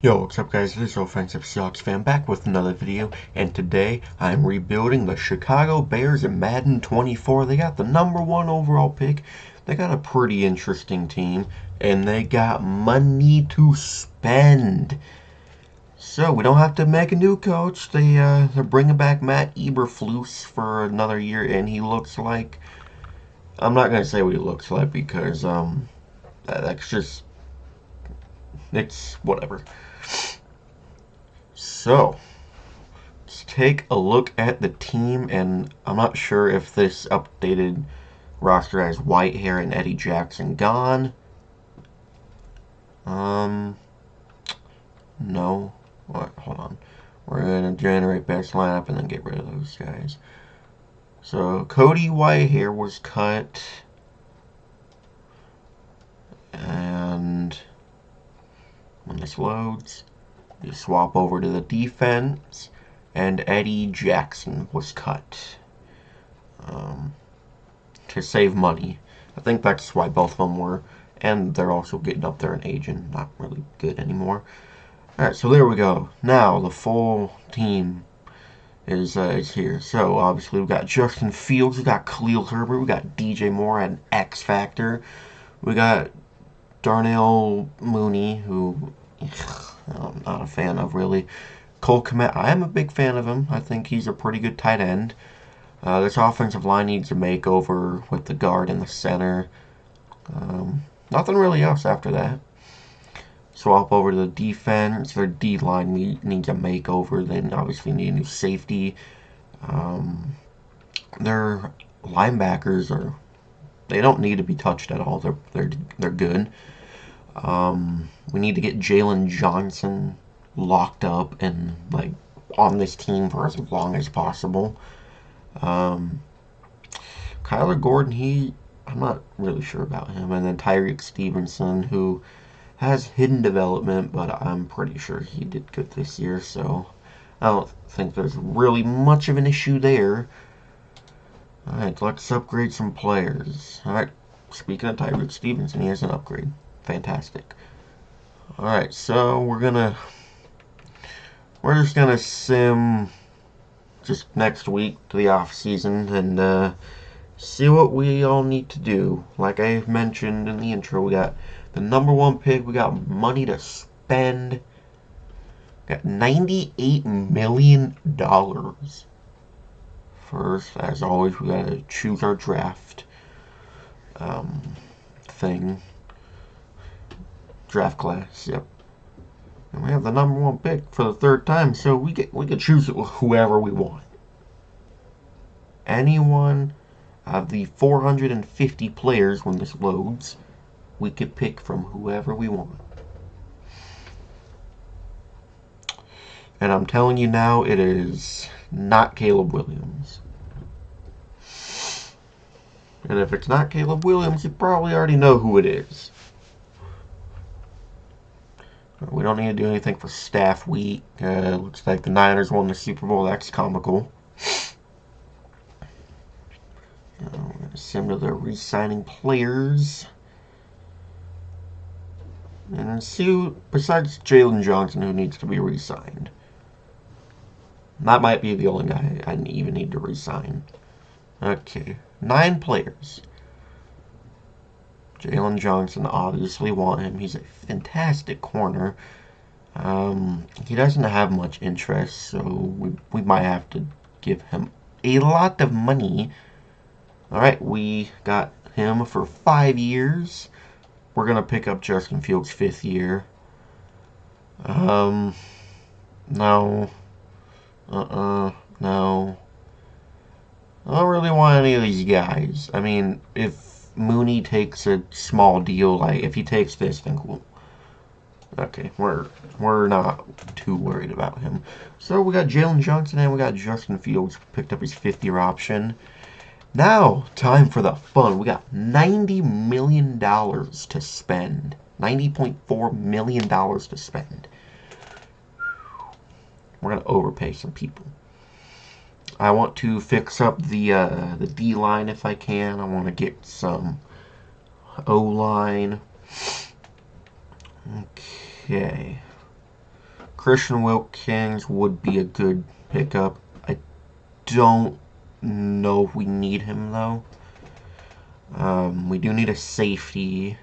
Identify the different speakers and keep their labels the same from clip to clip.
Speaker 1: Yo, what's up guys, this is Offensive Seahawks fan back with another video, and today I'm rebuilding the Chicago Bears in Madden 24. They got the #1 overall pick, they got a pretty interesting team, and they got money to spend. So we don't have to make a new coach. They're bringing back Matt Eberflus for another year, and he looks like, I'm not going to say what he looks like because that's just, it's whatever. So, let's take a look at the team, and I'm not sure if this updated roster has Whitehair and Eddie Jackson gone. No. What? Hold on. We're going to generate best lineup and then get rid of those guys. So, Cody Whitehair was cut. And when this loads, you swap over to the defense, and Eddie Jackson was cut to save money. I think that's why both of them were, and they're also getting up there in age and not really good anymore. Alright, so there we go. Now the full team is here. So obviously we've got Justin Fields, we got Khalil Herbert, we got DJ Moore at X Factor, we got Darnell Mooney, who I'm not a fan of really. Cole Kmet, I am a big fan of him. I think he's a pretty good tight end. This offensive line needs a makeover with the guard in the center. Nothing really else after that. Swap over to the defense. Their D-line needs a makeover. They obviously need a new safety. Their linebackers they don't need to be touched at all. They're good. We need to get Jalen Johnson locked up and like on this team for as long as possible. Kyler Gordon, I'm not really sure about him. And then Tyreek Stevenson, who has hidden development, but I'm pretty sure he did good this year, so I don't think there's really much of an issue there. Alright, let's upgrade some players. Alright, speaking of Tyreek Stevenson, he has an upgrade. Fantastic. Alright, so we're just gonna sim just next week to the off season and see what we all need to do. Like I mentioned in the intro, we got the #1 pick, we got money to spend. We got $98 million. First, as always, we gotta choose our draft thing. Draft class, yep. And we have the #1 pick for the third time, so we could choose whoever we want. Anyone of the 450 players when this loads, we could pick from whoever we want. And I'm telling you now, it is not Caleb Williams. And if it's not Caleb Williams, you probably already know who it is. We don't need to do anything for staff week. Looks like the Niners won the Super Bowl. That's comical. We're going to sim to the re-signing players. And see who, besides Jalen Johnson, who needs to be re-signed. That might be the only guy I even need to re-sign. Okay, 9 players. Jalen Johnson, obviously want him. He's a fantastic corner. He doesn't have much interest, so we might have to give him a lot of money. Alright, we got him for 5 years. We're going to pick up Justin Fields' 5th year. No. No. I don't really want any of these guys. I mean, if Mooney takes a small deal, like if he takes this, then cool. Okay, we're not too worried about him. So we got Jalen Johnson and we got Justin Fields, picked up his 5th-year option. Now, time for the fun. We got $90 million to spend. $90.4 million to spend. We're going to overpay some people. I want to fix up the D-line if I can. I want to get some O-line. Okay. Christian Wilkins would be a good pickup. I don't know if we need him, though. We do need a safety.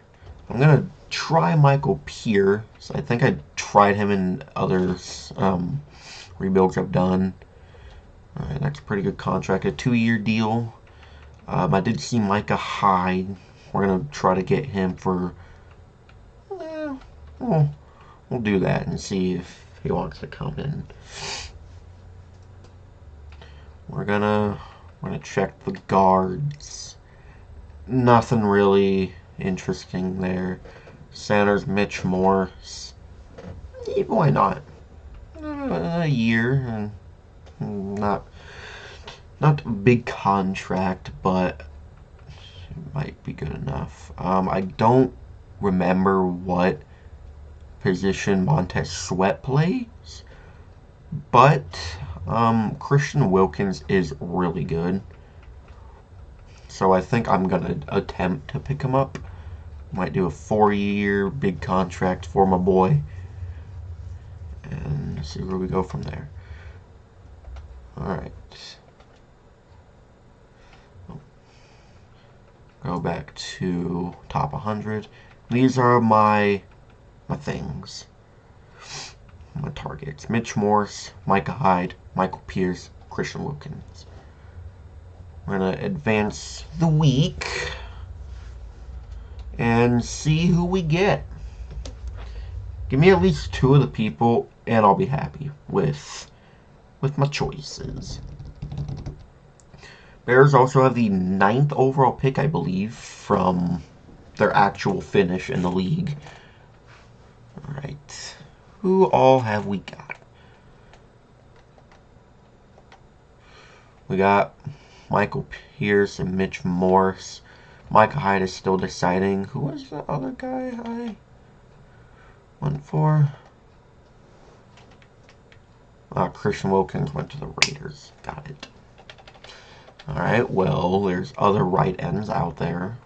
Speaker 1: I'm going to try Michael Pierce. I think I tried him in other rebuilds I've done. Alright, that's a pretty good contract. A 2-year deal. I did see Micah Hyde. We're going to try to get him for... we'll do that and see if he wants to come in. We're gonna check the guards. Nothing really interesting there. Center's Mitch Morse. Why not? A year, and not a big contract, but it might be good enough. I don't remember what position Montez Sweat plays, but Christian Wilkins is really good, so I think I'm gonna attempt to pick him up. Might do a 4-year big contract for my boy, and see where we go from there. Alright, go back to top 100. These are my things, my targets: Mitch Morse, Micah Hyde, Michael Pierce, Christian Wilkins. We're gonna advance the week and see who we get. Give me at least 2 of the people and I'll be happy with my choices. Bears also have the 9th overall pick, I believe, from their actual finish in the league. Alright, who all have we got? We got Michael Pierce and Mitch Morse. Micah Hyde is still deciding. Who was the other guy I went for? Christian Wilkins went to the Raiders. Got it. Alright, well, there's other right ends out there.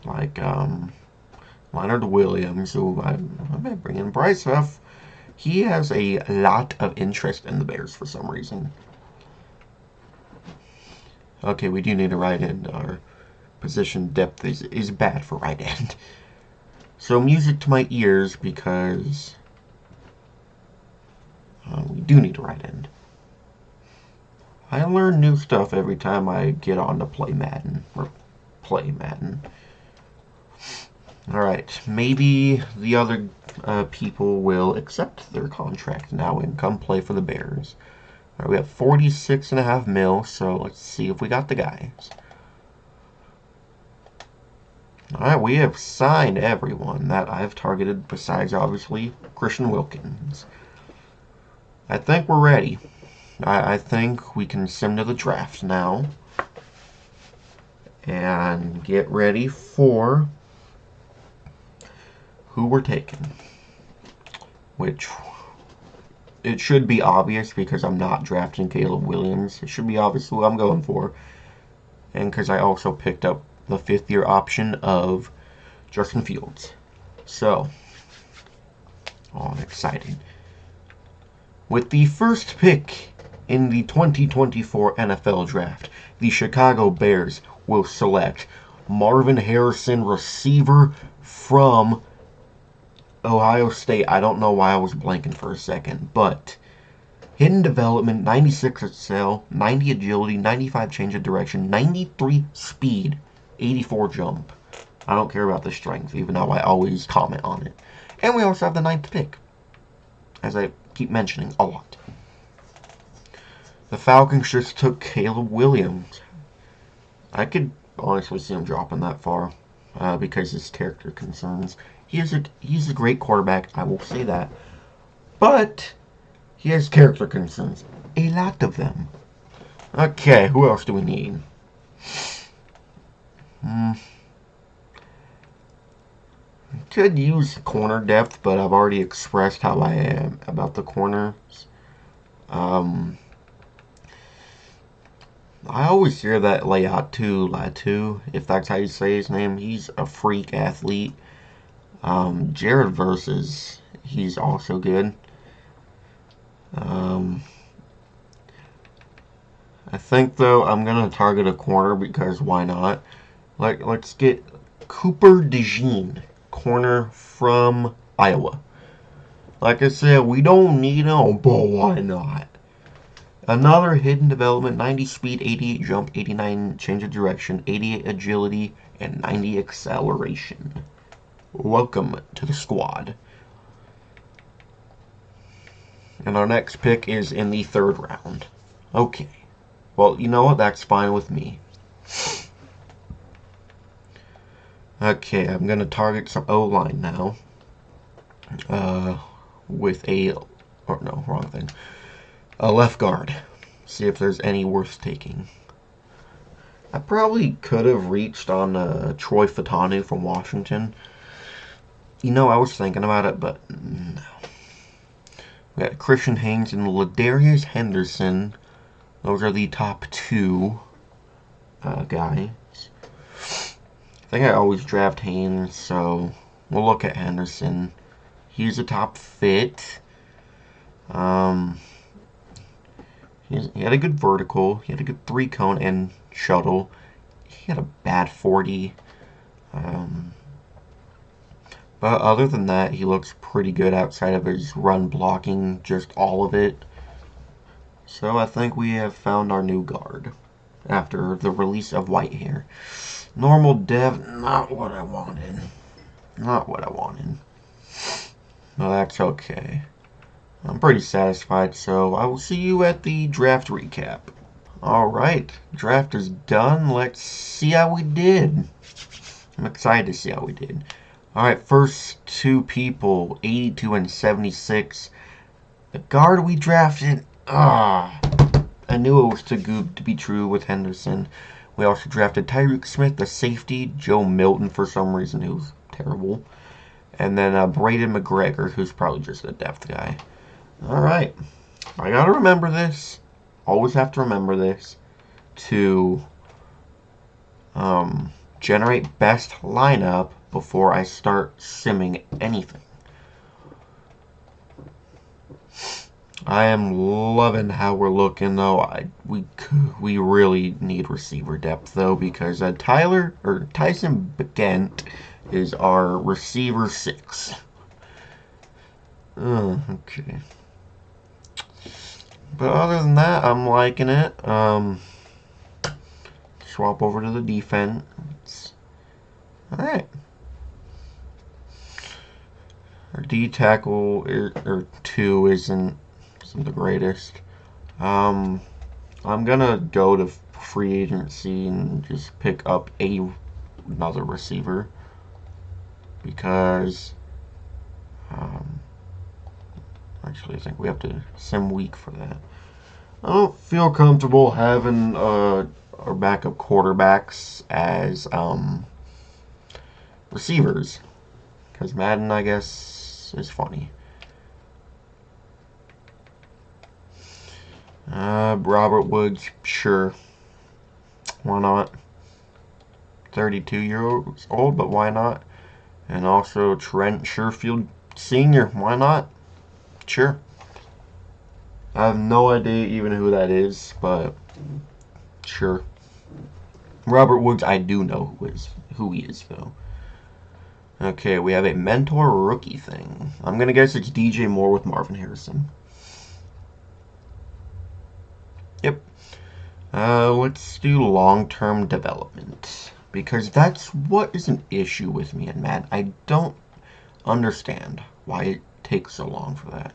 Speaker 1: Like, Leonard Williams, who I might bring in. Bryce Huff. He has a lot of interest in the Bears for some reason. Okay, we do need a right end. Our position depth is bad for right end. So music to my ears, because we do need a right end. I learn new stuff every time I get on to play Madden. Alright, maybe the other people will accept their contract now and come play for the Bears. Alright, we have 46.5 mil, so let's see if we got the guys. Alright, we have signed everyone that I've targeted, besides, obviously, Christian Wilkins. I think we're ready. I think we can sim to the draft now and get ready for who we're taking. Which, it should be obvious because I'm not drafting Caleb Williams. It should be obvious who I'm going for. And because I also picked up the 5th-year option of Justin Fields. So, I'm excited. With the first pick in the 2024 NFL Draft, the Chicago Bears will select Marvin Harrison, receiver from Ohio State. I don't know why I was blanking for a second, but hidden development, 96 excel, 90 agility, 95 change of direction, 93 speed, 84 jump. I don't care about the strength, even though I always comment on it. And we also have the 9th pick, as I keep mentioning a lot. The Falcons just took Caleb Williams. I could honestly see him dropping that far because his character concerns. He's a great quarterback, I will say that. But he has character concerns. A lot of them. Okay, who else do we need? Could use corner depth, but I've already expressed how I am about the corners. I always hear that Latu, if that's how you say his name. He's a freak athlete. Jared Verse is He's also good. I think, though, I'm going to target a corner because why not? Let's get Cooper DeJean, corner from Iowa. Like I said, we don't need him, but why not? Another hidden development, 90 speed, 88 jump, 89 change of direction, 88 agility, and 90 acceleration. Welcome to the squad. And our next pick is in the 3rd round. Okay. Well, you know what? That's fine with me. Okay, I'm going to target some O-line now. With a... Oh, no, wrong thing. A left guard. See if there's any worth taking. I probably could have reached on Troy Fatanu from Washington. You know, I was thinking about it, but no. We got Christian Haynes and Ladarius Henderson. Those are the top 2 guys. I think I always draft Haynes, so we'll look at Henderson. He's a top fit. He had a good vertical. He had a good 3-cone and shuttle. He had a bad 40. But other than that, he looks pretty good outside of his run blocking, just all of it. So I think we have found our new guard after the release of Whitehair. Normal dev, not what I wanted. Not what I wanted. No, that's okay. I'm pretty satisfied, so I will see you at the draft recap. Alright, draft is done. Let's see how we did. I'm excited to see how we did. Alright, first 2 people, 82 and 76. The guard we drafted, I knew it was too good to be true with Henderson. We also drafted Tyreek Smith, the safety, Joe Milton for some reason, who was terrible. And then Braden McGregor, who's probably just a depth guy. Alright, I gotta remember this. Always have to remember this. To generate best lineup before I start simming anything. I am loving how we're looking, though. We really need receiver depth, though, because Tyson Bagent is our receiver 6. Okay. But other than that, I'm liking it. Swap over to the defense. Alright. Our D tackle or 2 isn't the greatest. I'm gonna go to free agency and just pick up another receiver because actually I think we have to sim week for that. I don't feel comfortable having our backup quarterbacks as receivers because Madden, I guess, is funny. Robert Woods, sure. Why not? 32 years old, but why not? And also Trent Sherfield Sr., why not? Sure. I have no idea even who that is, but sure. Robert Woods, I do know who he is, though. Okay, we have a mentor rookie thing. I'm gonna guess it's DJ Moore with Marvin Harrison. Yep. Let's do long-term development. Because that's what is an issue with me in Madden. I don't understand why it takes so long for that.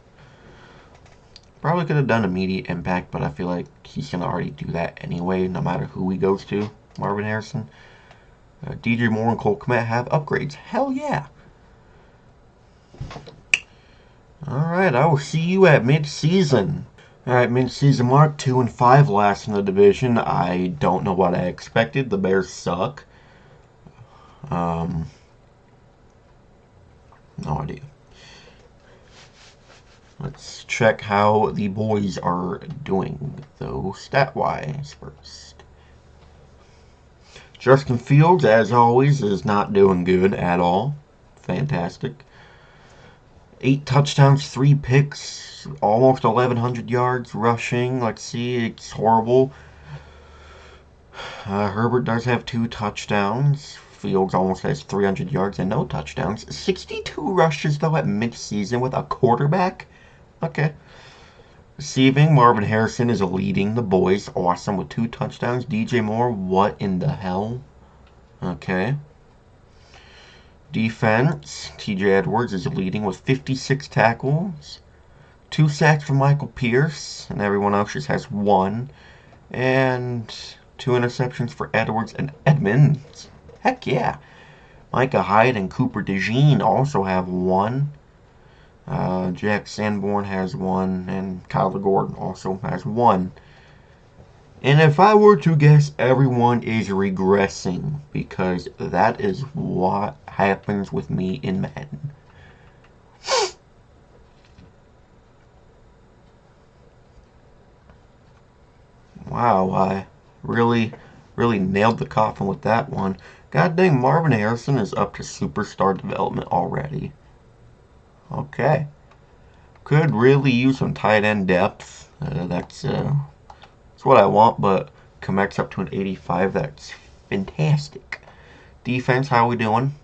Speaker 1: Probably could have done immediate impact, but I feel like he's going to already do that anyway, no matter who he goes to. Marvin Harrison. DJ Moore and Cole Kmet have upgrades. Hell yeah. Alright, I will see you at mid-season. Alright, mid-season mark, 2-5 last in the division. I don't know what I expected. The Bears suck. No idea. Let's check how the boys are doing, though, stat-wise first. Justin Fields, as always, is not doing good at all. Fantastic. 8 touchdowns, 3 picks, almost 1,100 yards rushing. Let's see, it's horrible. Herbert does have 2 touchdowns. Fields almost has 300 yards and no touchdowns. 62 rushes, though, at midseason with a quarterback? Okay. Receiving, Marvin Harrison is leading the boys. Awesome with 2 touchdowns. DJ Moore, what in the hell? Okay. Defense, TJ Edwards is leading with 56 tackles. 2 sacks from Michael Pierce, and everyone else just has 1. And 2 interceptions for Edwards and Edmonds. Heck yeah. Micah Hyde and Cooper DeJean also have 1. Jack Sanborn has 1, and Kyler Gordon also has 1. And if I were to guess, everyone is regressing, because that is what happens with me in Madden. Wow, I really nailed the coffin with that one. God dang, Marvin Harrison is up to superstar development already. Okay. Could really use some tight end depth. That's what I want, but Komet's up to an 85. That's fantastic. Defense, how we doing?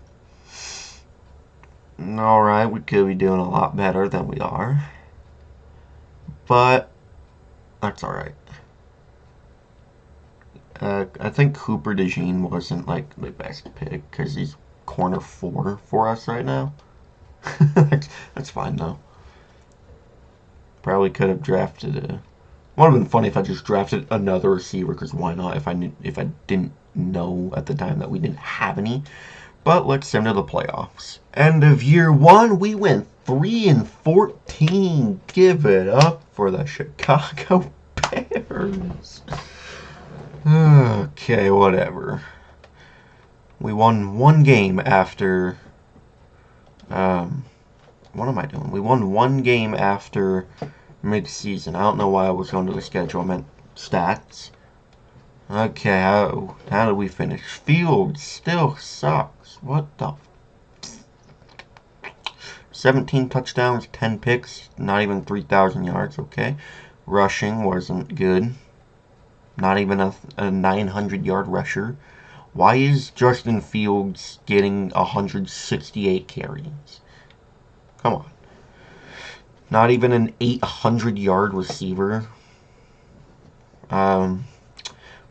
Speaker 1: Alright, we could be doing a lot better than we are. But that's alright. I think Cooper DeJean wasn't like the best pick because he's corner 4 for us right now. that's fine though. Probably could have drafted a. Would have been funny if I just drafted another receiver, because why not? If I didn't know at the time that we didn't have any. But let's send to the playoffs. End of year 1, we went 3-14. Give it up for the Chicago Bears. Okay, whatever. We won 1 game after. What am I doing? We won 1 game after mid-season. I don't know why I was going to the schedule. I meant stats. Okay, how did we finish? Fields still sucks. What the? 17 touchdowns, 10 picks, not even 3,000 yards. Okay, rushing wasn't good. Not even a 900-yard rusher. Why is Justin Fields getting 168 carries? Come on. Not even an 800-yard receiver. Marvin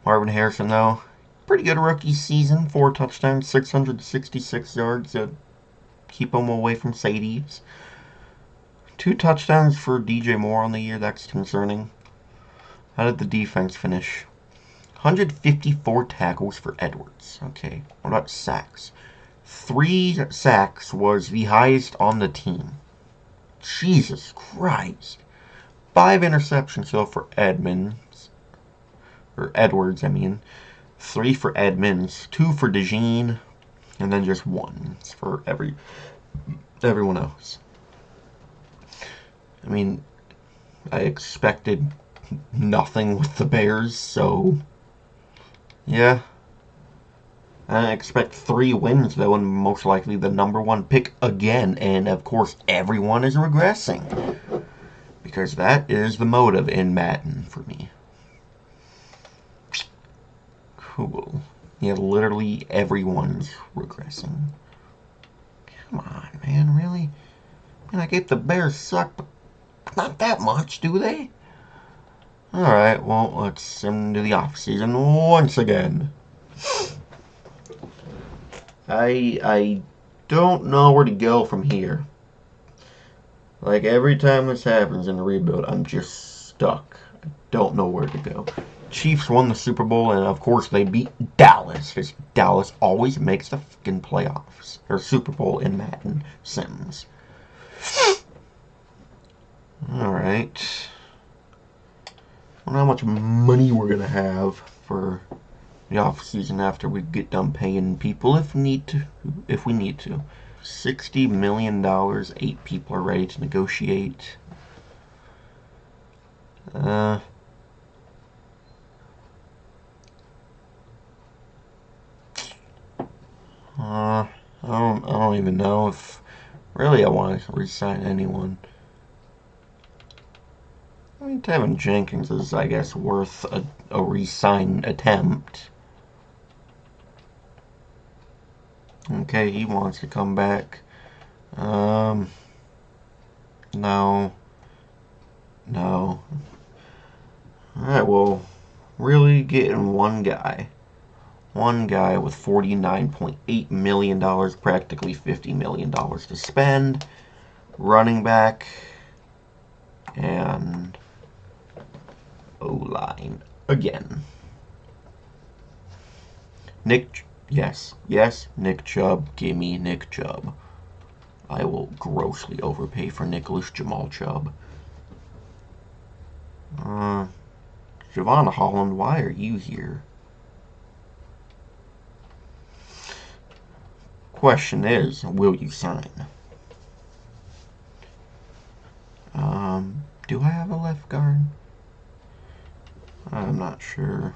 Speaker 1: Harrison, though, pretty good rookie season. 4 touchdowns, 666 yards. Keep him away from Sadies. 2 touchdowns for DJ Moore on the year. That's concerning. How did the defense finish? 154 tackles for Edwards. Okay, what about sacks? 3 sacks was the highest on the team. Jesus Christ. 5 interceptions, though, for Edmonds. Or Edwards, I mean. 3 for Edmonds. 2 for DeJean. And then just 1 for everyone else. I mean, I expected nothing with the Bears, so yeah. I expect 3 wins, though, and most likely the number 1 pick again. And, of course, everyone is regressing. Because that is the motive in Madden for me. Cool. Yeah, literally everyone's regressing. Come on, man, really? Man, I get the Bears suck, but not that much, do they? Alright, well, let's into the offseason once again. I don't know where to go from here. Like, every time this happens in the rebuild, I'm just stuck. I don't know where to go. Chiefs won the Super Bowl, and of course they beat Dallas, because Dallas always makes the fucking playoffs. Or Super Bowl in Madden Sims. Alright. I wonder how much money we're going to have for the off season after we get done paying people if we need to. $60 million. 8 people are ready to negotiate. I don't even know if Really, I want to re-sign anyone. I mean, Tevin Jenkins is, I guess, worth a re-sign attempt. Okay, he wants to come back. No. No. Alright, well, really getting one guy. One guy with $49.8 million, practically $50 million to spend. Running back. And O-line again. Yes, Nick Chubb. Give me Nick Chubb. I will grossly overpay for Nicholas Jamal Chubb. Javon Holland, why are you here? Question is, will you sign? Do I have a left guard? I'm not sure.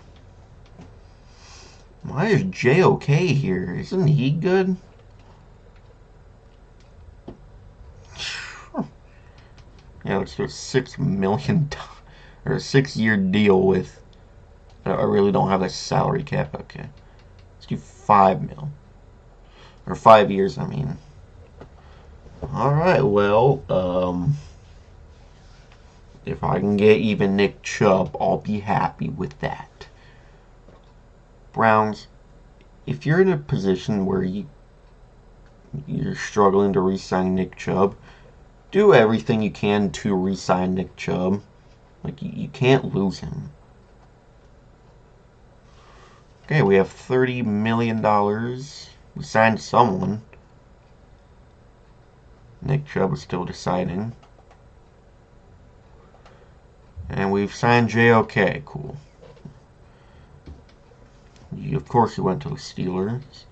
Speaker 1: Why is JOK here? Isn't he good? Yeah, let's do a $6 million or a 6-year deal with. I really don't have that salary cap. Okay, let's do $5 million or 5 years. I mean. All right. Well, if I can get even Nick Chubb, I'll be happy with that. Browns, if you're in a position where you're struggling to re-sign Nick Chubb, do everything you can to re-sign Nick Chubb. Like, you can't lose him. Okay, we have $30 million. We signed someone. Nick Chubb is still deciding. And we've signed JOK. Cool. Of course, he went to the Steelers.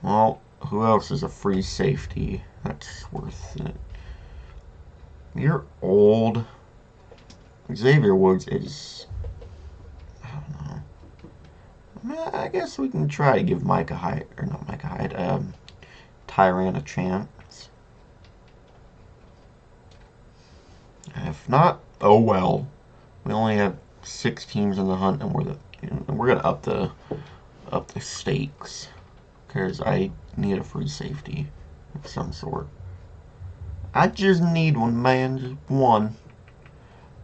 Speaker 1: Well, who else is a free safety? That's worth it. You're old. Xavier Woods is... I don't know. I guess we can try to give Micah Hyde, or not Micah Hyde, Tyrann a chance. If not, oh well. We only have 6 teams in the hunt, and we're gonna up the stakes, because I need a free safety of some sort. I just need one, man, just one.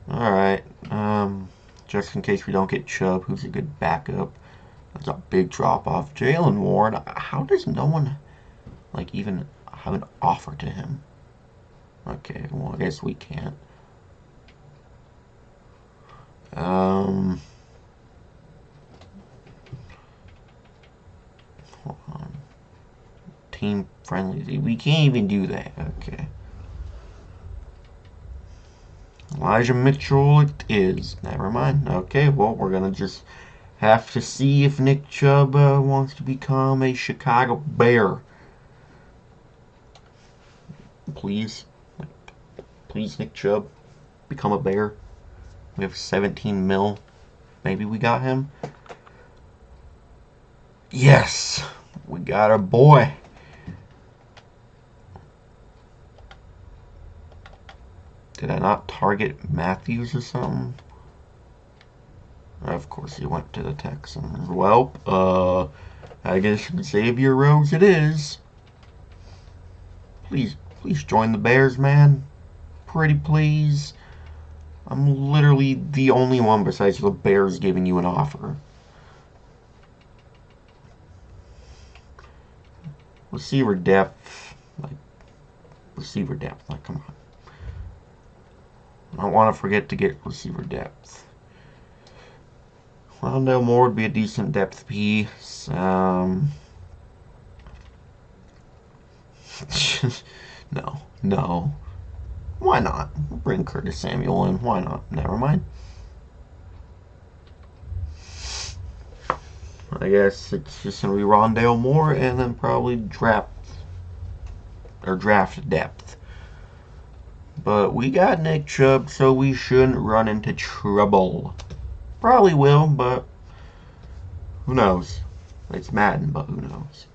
Speaker 1: All right, just in case we don't get Chubb, who's a good backup. That's a big drop off. Jalen Ward. How does no one like even have an offer to him? Okay, well I guess we can't. Hold on. Team friendly. We can't even do that. Okay. Elijah Mitchell it is. Never mind. Okay, well, we're going to just have to see if Nick Chubb wants to become a Chicago Bear. Please. Please, Nick Chubb, become a Bear. We have 17 mil. Maybe we got him. Yes! We got our boy. Did I not target Matthews or something? Of course he went to the Texans. Well, I guess Xavier Rhodes it is. Please join the Bears, man. Pretty please. I'm literally the only one besides the Bears giving you an offer. Receiver depth. Like, come on. I don't want to forget to get receiver depth. Rondale Moore would be a decent depth piece. No. Why not? We'll bring Curtis Samuel in. Why not? Never mind. I guess it's just going to be Rondale Moore and then probably draft depth. But we got Nick Chubb, so we shouldn't run into trouble. Probably will, but who knows? It's Madden, but who knows?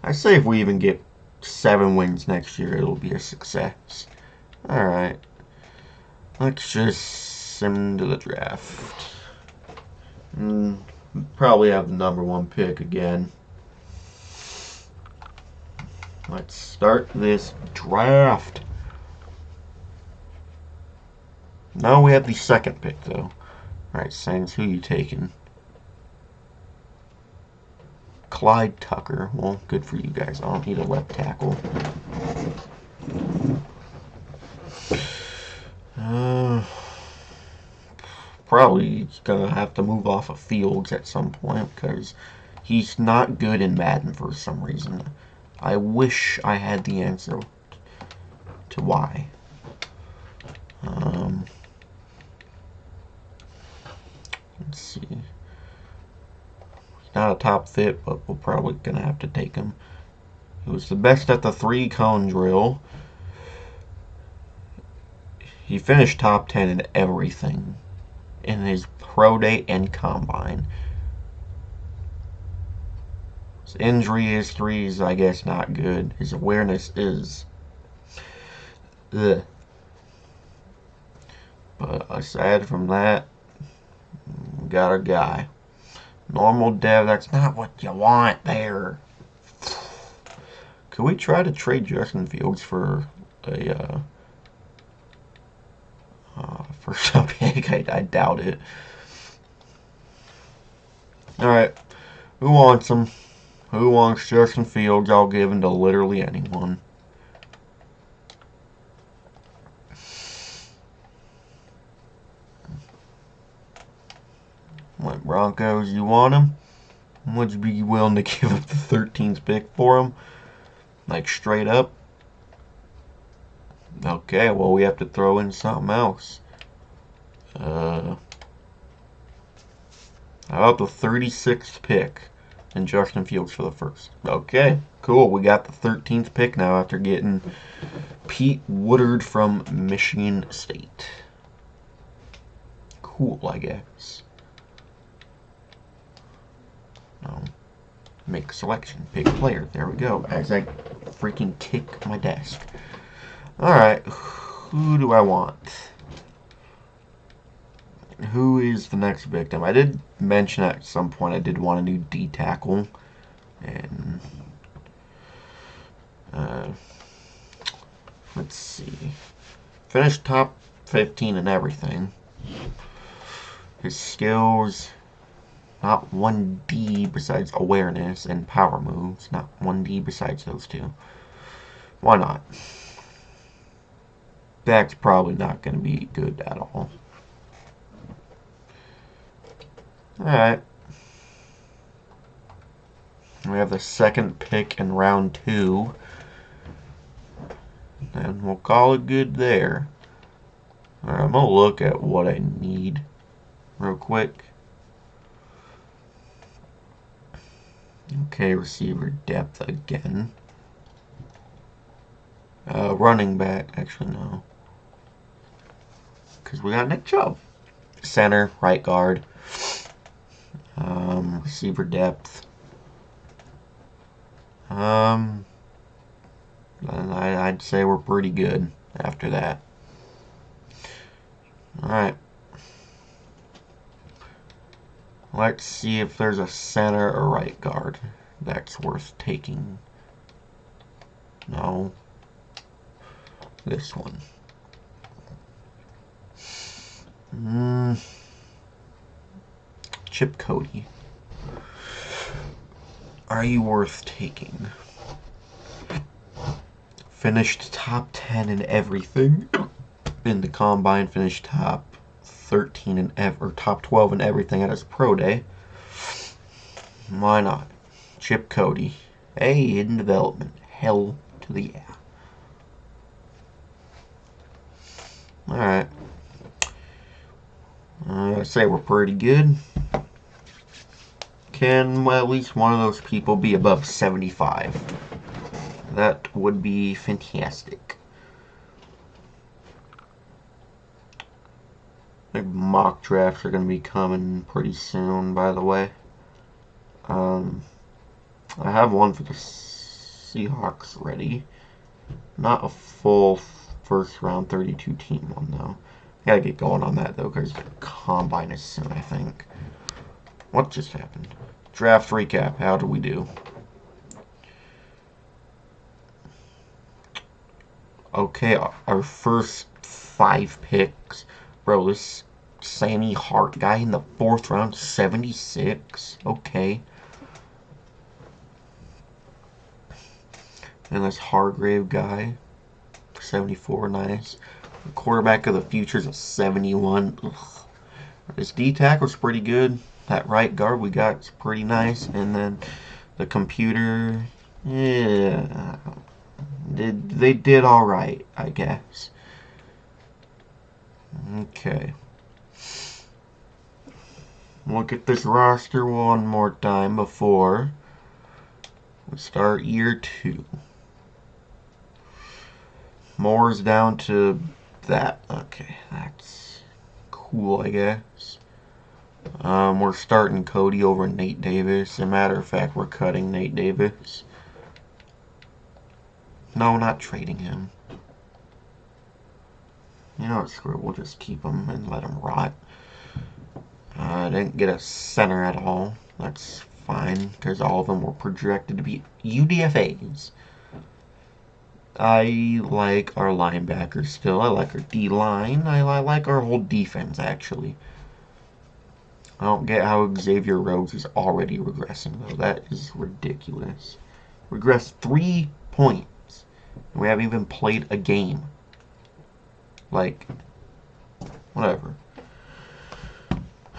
Speaker 1: I say if we even get 7 wins next year, it'll be a success. Alright. Let's just send to the draft. Probably have the #1 pick again. Let's start this draft. Now we have the 2nd pick, though. Alright, Saints, who you taking? Clyde Tucker. Well, good for you guys. I don't need a left tackle. Probably gonna have to move off of Fields at some point because he's not good in Madden for some reason. I wish I had the answer to why. Let's see. He's not a top fit, but we're probably gonna have to take him. He was the best at the 3-cone drill. He finished top 10 in everything in his pro day and combine. His injury history is, I guess, not good. His awareness is. Ugh. But aside from that, we got our guy. Normal dev, that's not what you want there. Could we try to trade Justin Fields for a first round pick? I doubt it. Alright. Who wants him? Who wants Justin Fields? I'll give him to literally anyone. What, Broncos, you want him? Would you be willing to give up the 13th pick for him? Like, straight up? Okay, well, we have to throw in something else. How about the 36th pick and Justin Fields for the 1st? Okay, cool. We got the 13th pick now after getting Pete Woodard from Michigan State. Cool, I guess. No. Make selection. Pick player. There we go. As I freaking kick my desk. Alright. Who do I want? Who is the next victim? I did mention at some point I did want a new D tackle. And let's see. Finished top 15 and everything. His skills, not 1D besides awareness and power moves. Not 1D besides those two. Why not? That's probably not going to be good at all. Alright. We have the 2nd pick in round 2. And we'll call it good there. Alright, I'm going to look at what I need real quick. Okay, receiver depth again. Running back, actually no. Because we got Nick Chubb. Center, right guard. Receiver depth. I'd say we're pretty good after that. Alright. Let's see if there's a center or right guard that's worth taking. No. This one. Chip Cody. Are you worth taking? Finished top 10 in everything. In the combine, finished top 13 in top 12 in everything at his pro day. Why not? Chip Cody. Hey, in development. Hell to the yeah. Alright. I'd say we're pretty good. Can at least one of those people be above 75? That would be fantastic. I think mock drafts are going to be coming pretty soon, by the way. I have one for the Seahawks ready. Not a full first round 32 team one though. Gotta get going on that though, because combine is soon, I think. What just happened? Draft recap. How did we do? Okay, our first 5 picks. Bro, this Sammy Hart guy in the 4th round, 76. Okay. And this Hargrave guy, 74, nice. The quarterback of the future is a 71. Ugh. This D-tackle's pretty good. That right guard we got is pretty nice. And then the computer, yeah, they did alright, I guess. Okay. Look at this roster one more time before we start year 2. Moore's down to that. Okay, that's cool, I guess. We're starting Cody over Nate Davis. As a matter of fact, we're cutting Nate Davis. No, not trading him. You know what, screw it. We'll just keep him and let him rot. I didn't get a center at all. That's fine, because all of them were projected to be UDFAs. I like our linebackers still. I like our D-line. I like our whole defense, actually. I don't get how Xavier Rhodes is already regressing, though. That is ridiculous. Regressed 3 points. We haven't even played a game. Like, whatever.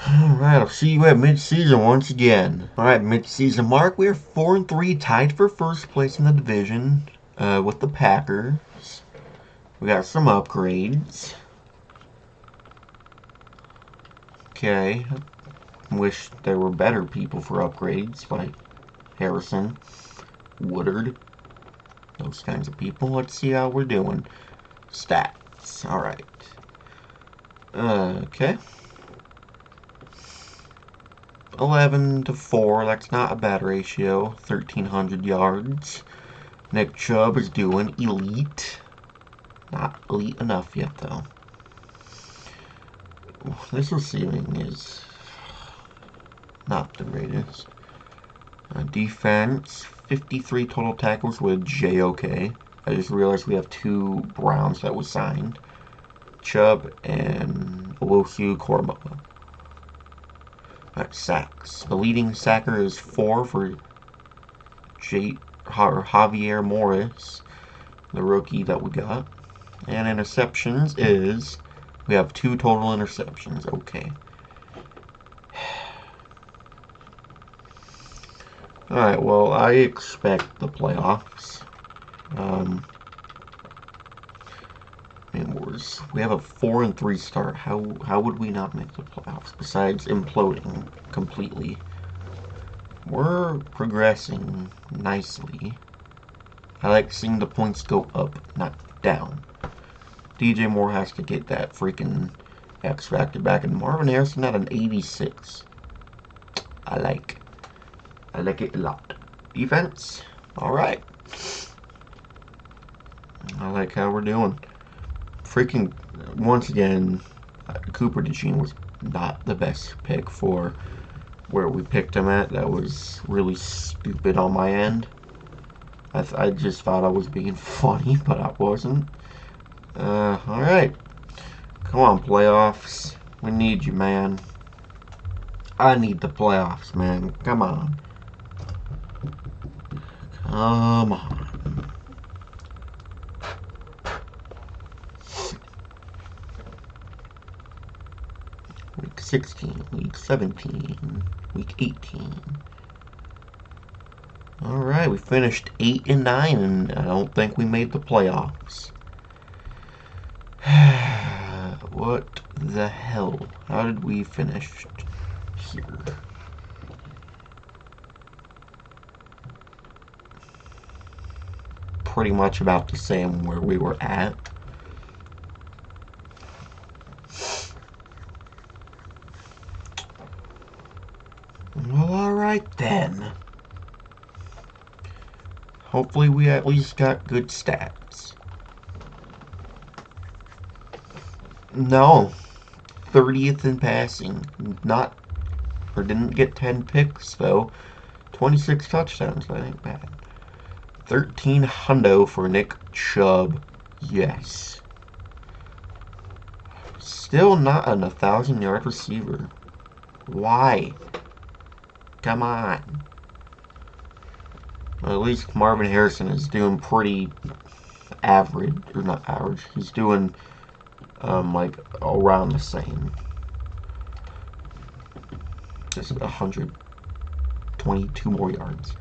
Speaker 1: Alright, I'll see you at mid-season once again. Alright, mid-season mark. We are 4-3, tied for first place in the division with the Packers. We got some upgrades. Okay. Wish there were better people for upgrades, like Harrison, Woodard, those kinds of people. Let's see how we're doing. Stats. Alright. Okay. 11-4, that's not a bad ratio. 1,300 yards. Nick Chubb is doing elite. Not elite enough yet, though. This receiving is not the greatest. Defense, 53 total tackles with JOK. I just realized we have 2 Browns that was signed. Chubb and Owusu Koramoah. Sacks. The leading sacker is 4 for Javier Morris, the rookie that we got. And interceptions is, we have 2 total interceptions. Okay. Alright, well, I expect the playoffs. We have a 4-3 start. How would we not make the playoffs besides imploding completely? We're progressing nicely. I like seeing the points go up, not down. DJ Moore has to get that freaking X Factor back, and Marvin Harrison at an 86. I like it a lot. Defense, all right. I like how we're doing. Freaking, once again, Cooper DeJean was not the best pick for where we picked him at. That was really stupid on my end. I just thought I was being funny, but I wasn't. Alright. Come on, playoffs. We need you, man. I need the playoffs, man. Come on. Come on. Week 16, week 17, week 18. Alright, we finished 8-9, and I don't think we made the playoffs. What the hell? How did we finish here? Pretty much about the same where we were at. Well, alright then. Hopefully we at least got good stats. No. 30th in passing. Not, or didn't get 10 picks, though. 26 touchdowns, that ain't bad. 13 hundo for Nick Chubb. Yes. Still not an 1,000-yard receiver. Why? Come on. Well, at least Marvin Harrison is doing pretty average, or not average. He's doing like around the same. Just 122 more yards.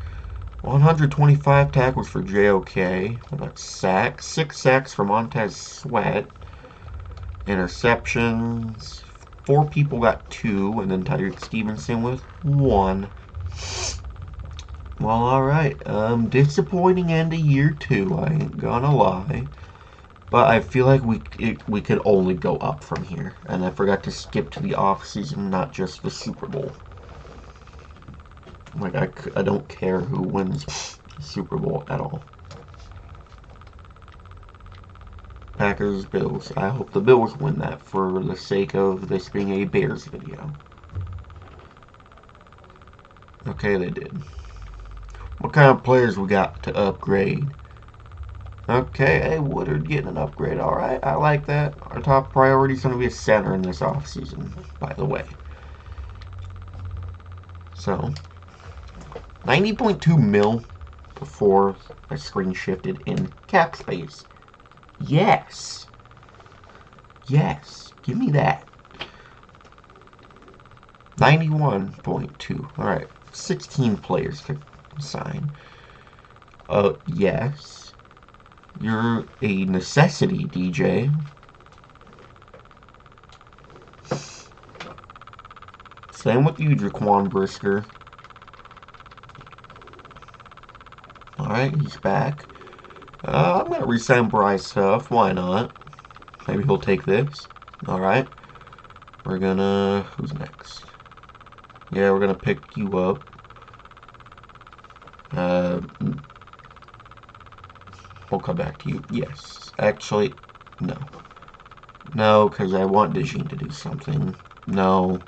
Speaker 1: 125 tackles for JOK. That's sacks. 6 sacks for Montez Sweat. Interceptions. 4 people got 2, and then Tyreek Stevenson with 1. Well, alright. Disappointing end of year 2, I ain't gonna lie. But I feel like we could only go up from here. And I forgot to skip to the off season, not just the Super Bowl. Like, I don't care who wins the Super Bowl at all. Packers, Bills. I hope the Bills win that for the sake of this being a Bears video. Okay, they did. What kind of players we got to upgrade? Okay, hey, Woodard getting an upgrade. Alright, I like that. Our top priority is going to be a center in this offseason, by the way. So, 90.2 mil before I screen shifted in cap space. Yes. Yes. Give me that. 91.2. Alright. 16 players to sign. Yes. You're a necessity, DJ. Same with you, Jaquan Brisker. Alright, he's back. I'm going to resign Bryce Huff. Why not? Maybe he'll take this. Alright. We're going to... Who's next? Yeah, we're going to pick you up. We'll come back to you. Yes. Actually, no. No, because I want Dejean to do something. No.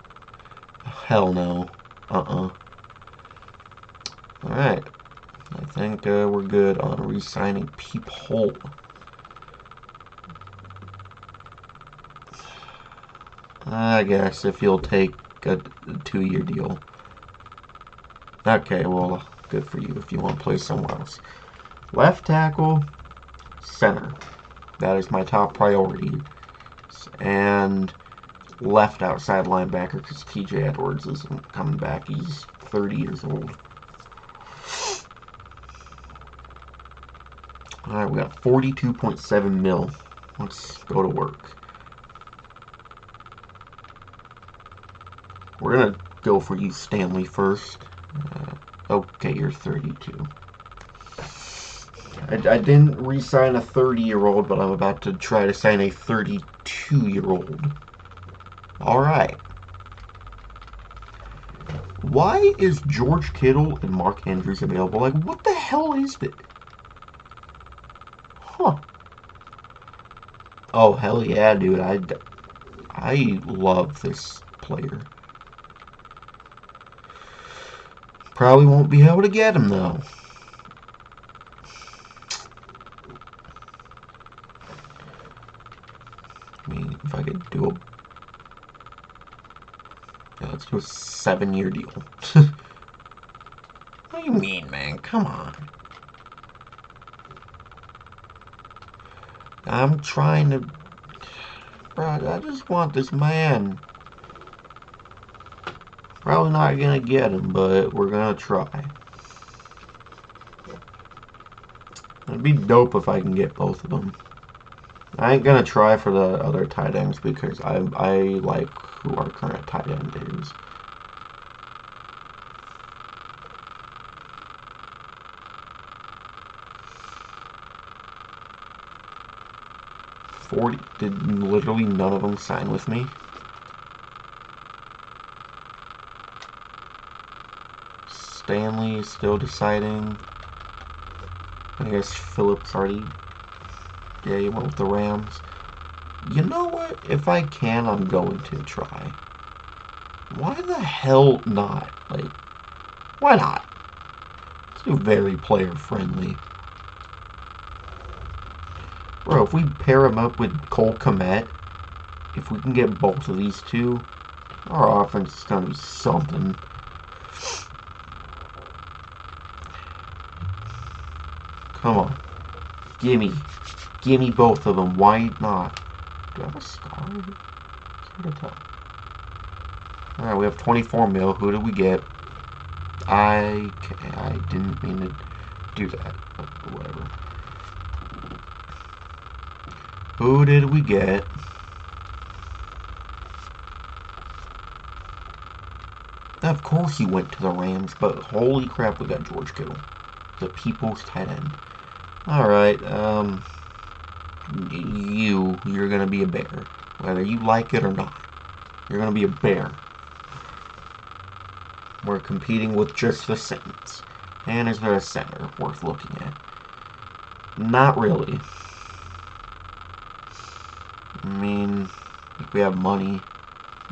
Speaker 1: Hell no. Alright. I think we're good on re-signing people. I guess if you'll take a 2-year deal. Okay, well, good for you if you want to play somewhere else. Left tackle, center. That is my top priority. And left outside linebacker because TJ Edwards isn't coming back. He's 30 years old. Alright, we got 42.7 mil. Let's go to work. We're going to go for you, Stanley, first. Okay, you're 32. I didn't re-sign a 30-year-old, but I'm about to try to sign a 32-year-old. Alright. Why is George Kittle and Mark Andrews available? Like, what the hell is this? Huh. Oh, hell yeah, dude. I love this player. Probably won't be able to get him, though. I mean, if I could do a... Yeah, let's do a 7-year deal. What do you mean, man? Come on. I'm trying to... Bro, I just want this man. Probably not gonna get him, but we're gonna try. It'd be dope if I can get both of them. I ain't gonna try for the other tight ends because I like who our current tight end is. Did literally none of them sign with me? Stanley is still deciding. I guess Phillips already... Yeah, he went with the Rams. You know what? If I can, I'm going to try. Why the hell not? Like, why not? Let's do very player-friendly. Bro, if we pair him up with Cole Kmet, if we can get both of these two, our offense is going to be something. Come on. Gimme both of them. Why not? Do I have a star? It's hard to tell. Alright, we have 24 mil. Who did we get? I didn't mean to do that, but whatever. Who did we get? Of course he went to the Rams, but holy crap, we got George Kittle. The people's tight end. Alright, you're gonna be a Bear. Whether you like it or not. You're gonna be a Bear. We're competing with just the Saints. And is there a center worth looking at? Not really. I mean, if we have money,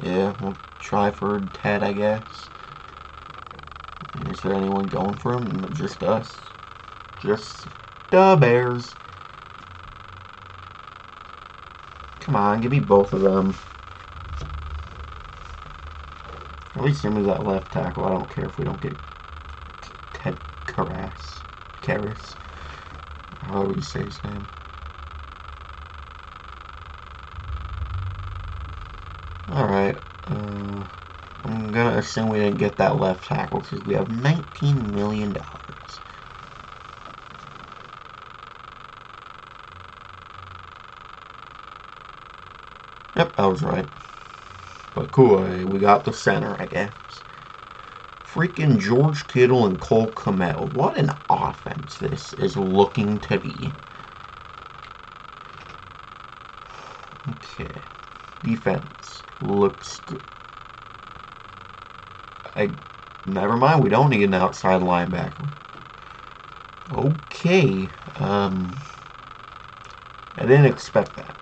Speaker 1: yeah, we'll try for Ted, I guess. Is there anyone going for him? Just us. Just the Bears. Come on, give me both of them. At least give me that left tackle. I don't care if we don't get Ted Karras. However you say his name. Alright. I'm gonna assume we didn't get that left tackle because we have $19 million. Yep, I was right. But cool, we got the center, I guess. Freaking George Kittle and Cole Kmet. What an offense this is looking to be. Okay. Defense looks good. Never mind, we don't need an outside linebacker. Okay. I didn't expect that.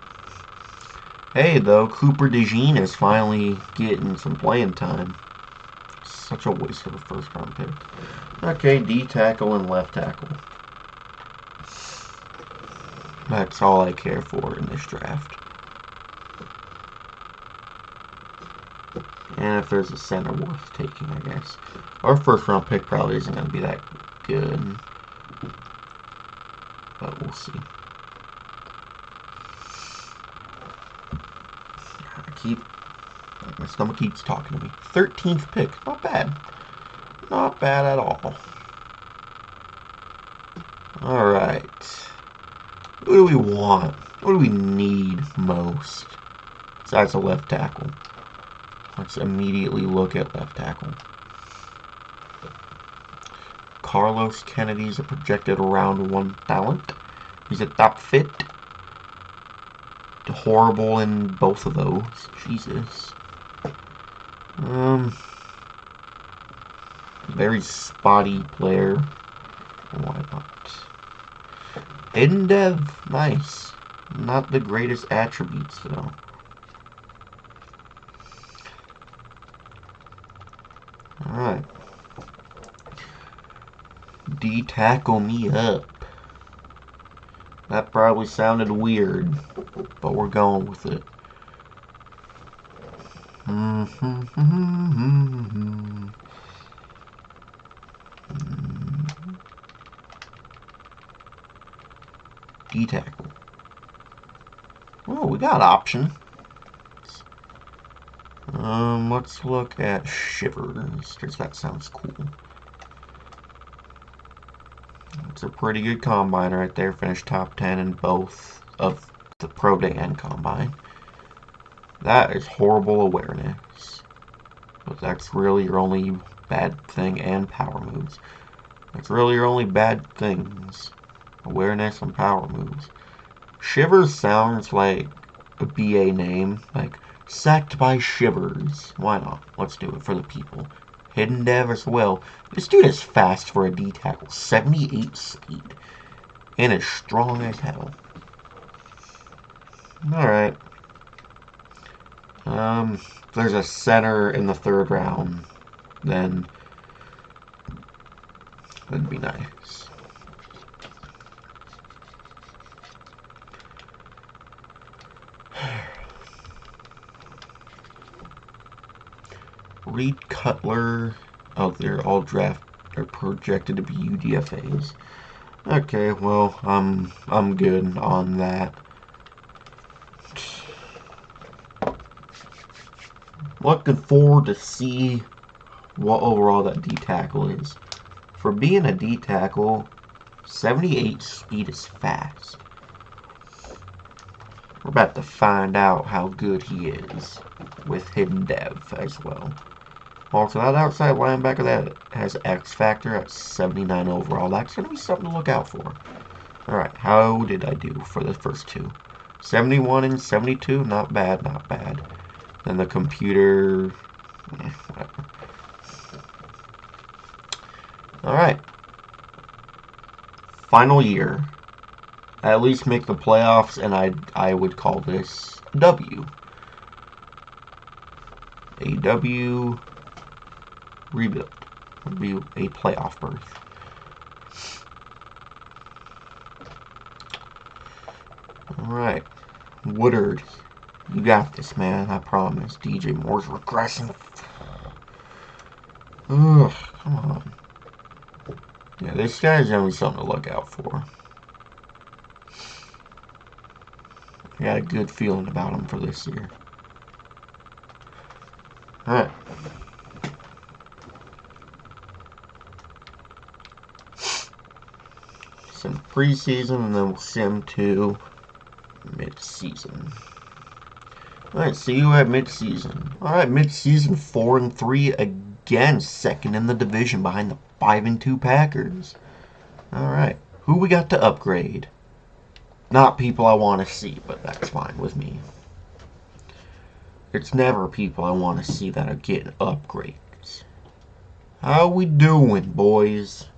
Speaker 1: Hey, though, Cooper DeJean is finally getting some playing time. Such a waste of a first-round pick. Okay, D tackle and left tackle. That's all I care for in this draft. And if there's a center worth taking, I guess. Our first-round pick probably isn't going to be that good. But we'll see. My stomach keeps talking to me. 13th pick. Not bad. Not bad at all. Alright. Who do we want? What do we need most? Besides a left tackle. Let's immediately look at left tackle. Carlos Kennedy's a projected round 1 talent. He's a top fit. Horrible in both of those. Jesus. Very spotty player. Why not? Hidden Dev. Nice. Not the greatest attributes, though. Alright. D-tackle me up. That probably sounded weird, but we're going with it. D-tackle. Oh, we got options. Let's look at Shivers, because that sounds cool. It's a pretty good combine right there. Finished top 10 in both of the Pro Day and Combine. That is horrible awareness. But that's really your only bad thing, and power moves. That's really your only bad things. Awareness and power moves. Shivers sounds like a BA name. Like, sacked by Shivers. Why not? Let's do it for the people. Hidden Dev as well. This dude is fast for a D-tackle. 78 speed. And is strong as hell. Alright. If there's a center in the third round, then that'd be nice. Reed Cutler. Oh, they're all are projected to be UDFAs. Okay, well, I'm good on that. Looking forward to see what overall that D tackle is. For being a D tackle, 78 speed is fast. We're about to find out how good he is with hidden dev as well. Also, that outside linebacker that has X Factor at 79 overall, that's going to be something to look out for. Alright, how did I do for the first two? 71 and 72, not bad, not bad. Then the computer, whatever. Alright. Final year. At least make the playoffs, and I would call this a W. A W rebuild. Would be a playoff berth. Alright. Woodard. You got this, man. I promise. DJ Moore's regressing. Ugh, come on. Yeah, this guy's gonna be something to look out for. I got a good feeling about him for this year. Alright. Some preseason, and then we'll sim to mid-season. Alright, see you at mid-season. Alright, mid-season 4-3 again, second in the division behind the 5-2 Packers. Alright, who we got to upgrade? Not people I want to see, but that's fine with me. It's never people I want to see that are getting upgrades. How we doing, boys?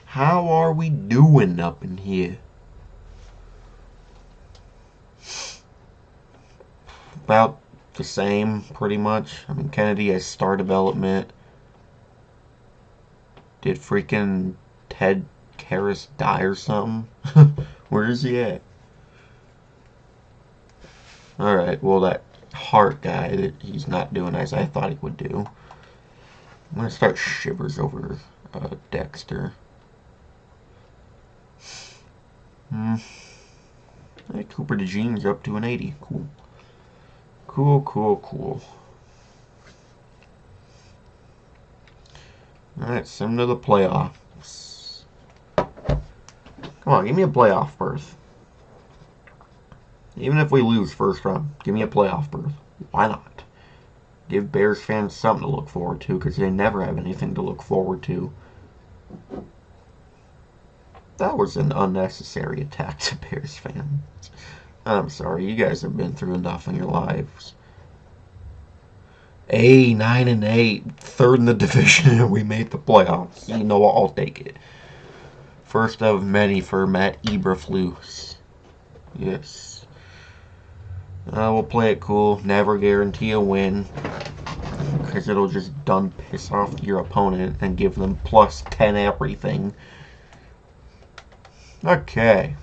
Speaker 1: How are we doing up in here? About the same, pretty much. I mean, Kennedy has star development. Did freaking Ted Karras die or something? Where is he at? Alright, well, that Hart guy, he's not doing as I thought he would do. I'm going to start Shivers over Dexter. Hey, Cooper DeJean's up to an 80. Cool. Cool. Alright, sim to the playoffs. Come on, give me a playoff berth. Even if we lose first round, give me a playoff berth. Why not? Give Bears fans something to look forward to, because they never have anything to look forward to. That was an unnecessary attack to Bears fans. I'm sorry, you guys have been through enough in your lives. 9-8, third in the division, and we made the playoffs. You know what? I'll take it. First of many for Matt Eberflus. Yes. We'll play it cool. Never guarantee a win, because it'll just done piss off your opponent and give them plus 10 everything. Okay.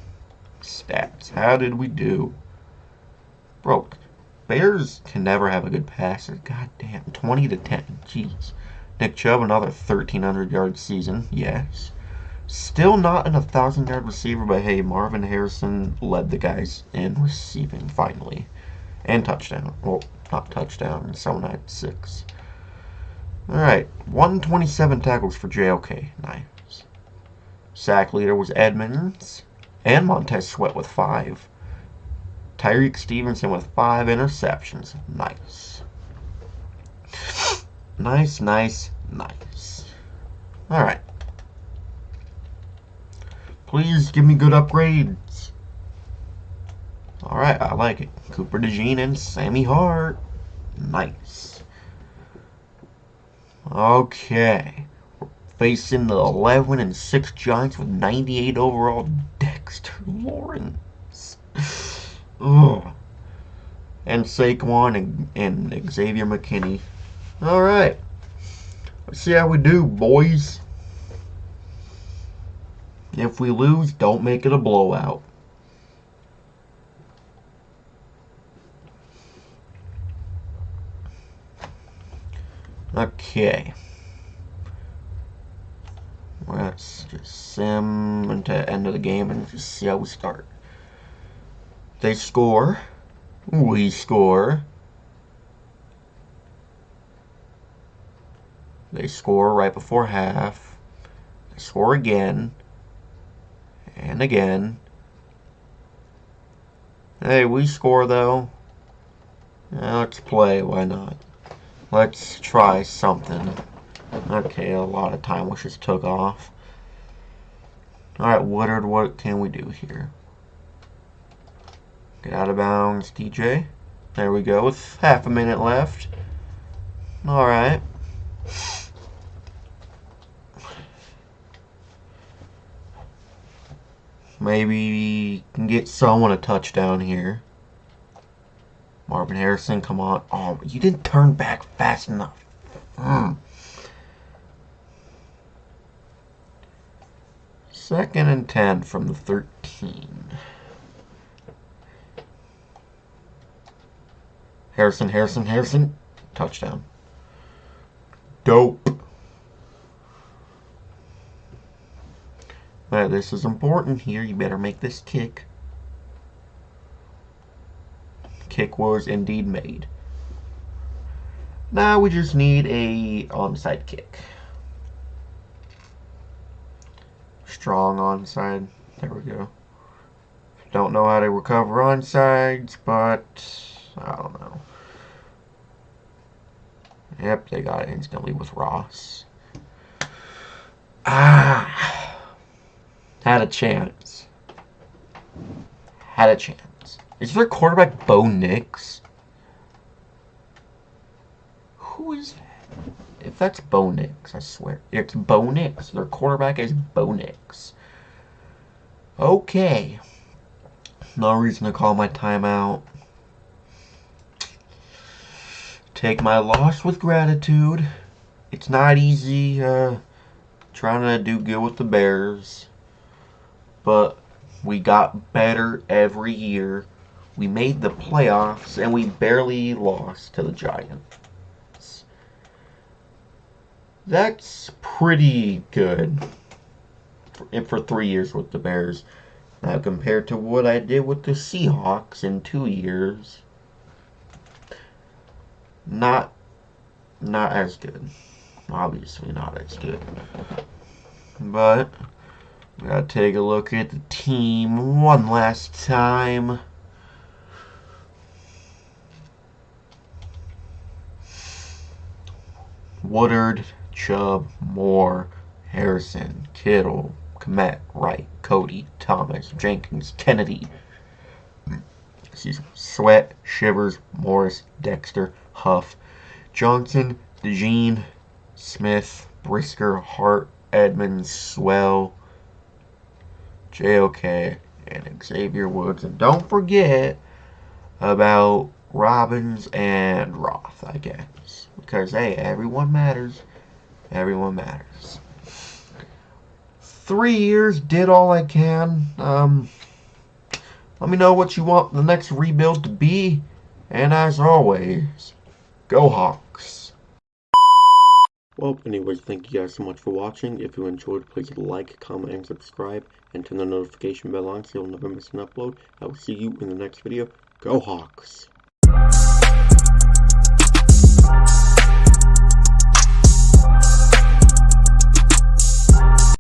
Speaker 1: Stats. How did we do? Broke. Bears can never have a good passer. God damn. 20-10. Jeez. Nick Chubb, another 1,300-yard season. Yes. Still not an 1,000-yard receiver, but hey, Marvin Harrison led the guys in receiving, finally. And touchdown. Well, not touchdown. Someone had 6. Alright. 127 tackles for JOK. Nice. Sack leader was Edmonds. And Montez Sweat with 5. Tyreek Stevenson with 5 interceptions. Nice. Nice. Alright. Please give me good upgrades. Alright, I like it. Cooper DeJean and Sammy Hart. Nice. Okay. We're facing the 11-6 Giants with 98 overall. Dexter Lawrence. Oh. And Saquon and Xavier McKinney. Alright. Let's see how we do, boys. If we lose, don't make it a blowout. Okay. Let's just sim into the end of the game and just see how we start. They score. We score. They score right before half. They score again. And again. Hey, we score though. Let's play, why not? Let's try something. Okay, a lot of time which just took off. Alright, Woodard, what can we do here? Get out of bounds, DJ. There we go, with half a minute left. Alright. Maybe we can get someone a touchdown here. Marvin Harrison, come on. Oh, you didn't turn back fast enough. Second and 10 from the 13. Harrison. Touchdown. Dope. Alright, this is important here. You better make this kick. Kick was indeed made. Now we just need a onside kick. Strong onside. There we go. Don't know how to recover onsides, but I don't know. Yep, they got it instantly with Ross. Had a chance. Is their quarterback Bo Nix? Who is that? If that's Bo Nix, I swear. It's Bo Nix. Their quarterback is Bo Nix. Okay. No reason to call my timeout. Take my loss with gratitude. It's not easy trying to do good with the Bears. But we got better every year. We made the playoffs, and we barely lost to the Giants. That's pretty good for 3 years with the Bears. Now, compared to what I did with the Seahawks in 2 years, not as good. Obviously not as good. But we gotta take a look at the team one last time. Woodard, Chubb, Moore, Harrison, Kittle, Kmet, Wright, Cody, Thomas, Jenkins, Kennedy, Sweat, Shivers, Morris, Dexter, Huff, Johnson, DeJean, Smith, Brisker, Hart, Edmonds, Swell, JOK, and Xavier Woods. And don't forget about Robbins and Roth, I guess. Because, hey, everyone matters. Everyone matters. 3 years, did all I can. Let me know what you want the next rebuild to be. And as always, go Hawks. Well, anyways, thank you guys so much for watching. If you enjoyed, please like, comment, and subscribe. And turn the notification bell on so you'll never miss an upload. I will see you in the next video. Go Hawks.